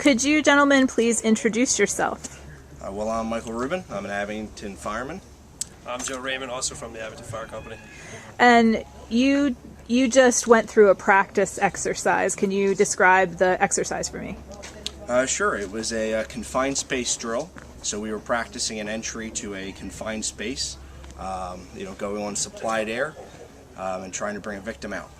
Could you gentlemen please introduce yourself? Well, I'm Michael Rubin. I'm an Abington fireman. I'm Joe Raymond, also from the Abington Fire Company. And you just went through a practice exercise. Can you describe the exercise for me? Sure. It was a confined space drill. So we were practicing an entry to a confined space, going on supplied air and trying to bring a victim out.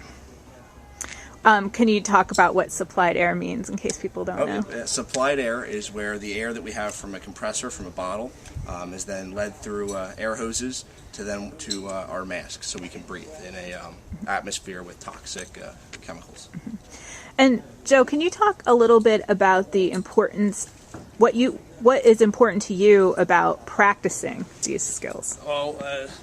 Can you talk about what supplied air means in case people don't know? Supplied air is where the air that we have from a compressor, from a bottle, is then led through air hoses to our masks so we can breathe in a atmosphere with toxic chemicals. And Joe, can you talk a little bit about the importance, what is important to you about practicing these skills? Well,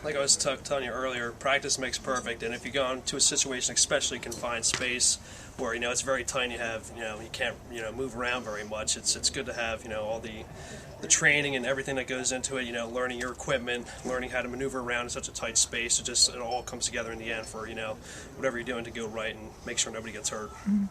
like I was telling you earlier, practice makes perfect. And if you go into a situation, especially confined space, where it's very tight, and you can't move around very much. It's good to have all the training and everything that goes into it. Learning your equipment, learning how to maneuver around in such a tight space. It all comes together in the end for whatever you're doing to go right and make sure nobody gets hurt. Mm-hmm.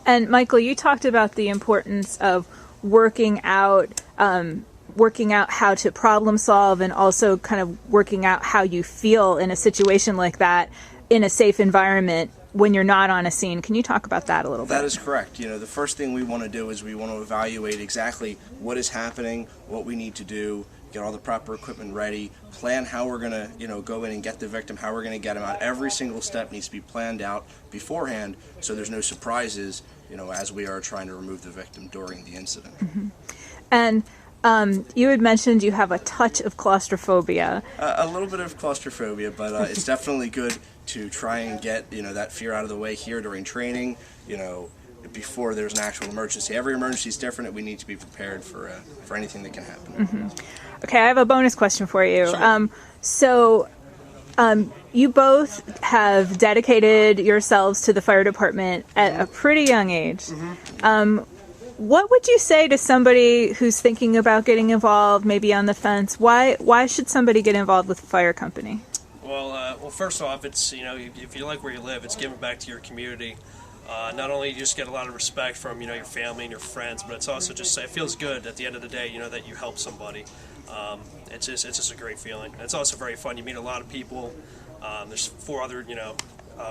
And Michael, you talked about the importance of working out how to problem solve, and also kind of working out how you feel in a situation like that in a safe environment when you're not on a scene. Can you talk about that a little bit? That is correct. The first thing we want to do is we want to evaluate exactly what is happening, what we need to do, get all the proper equipment ready, plan how we're going to go in and get the victim, how we're going to get him out. Every single step needs to be planned out beforehand so there's no surprises as we are trying to remove the victim during the incident. Mm-hmm. And you had mentioned you have a touch of claustrophobia. A little bit of claustrophobia, but it's definitely good to try and get that fear out of the way here during training. Before there's an actual emergency. Every emergency is different, and we need to be prepared for anything that can happen. Mm-hmm. Okay, I have a bonus question for you. Sure. You both have dedicated yourselves to the fire department at a pretty young age. Mm-hmm. What would you say to somebody who's thinking about getting involved, maybe on the fence? Why should somebody get involved with the fire company? Well, first off, it's if you like where you live, it's giving back to your community. Not only do you just get a lot of respect from your family and your friends, but it's also just it feels good at the end of the day that you help somebody. It's just a great feeling. And it's also very fun. You meet a lot of people. There's 4 other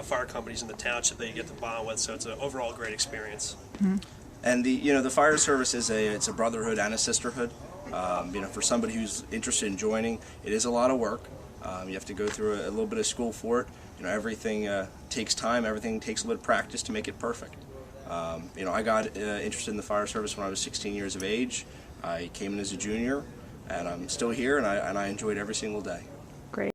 fire companies in the township that you get to bond with, so it's an overall great experience. Mm-hmm. And the fire service is it's a brotherhood and a sisterhood. For somebody who's interested in joining, it is a lot of work. You have to go through a little bit of school for it. Everything takes time. Everything takes a little practice to make it perfect. I got interested in the fire service when I was 16 years of age. I came in as a junior, and I'm still here, and I enjoyed every single day. Great.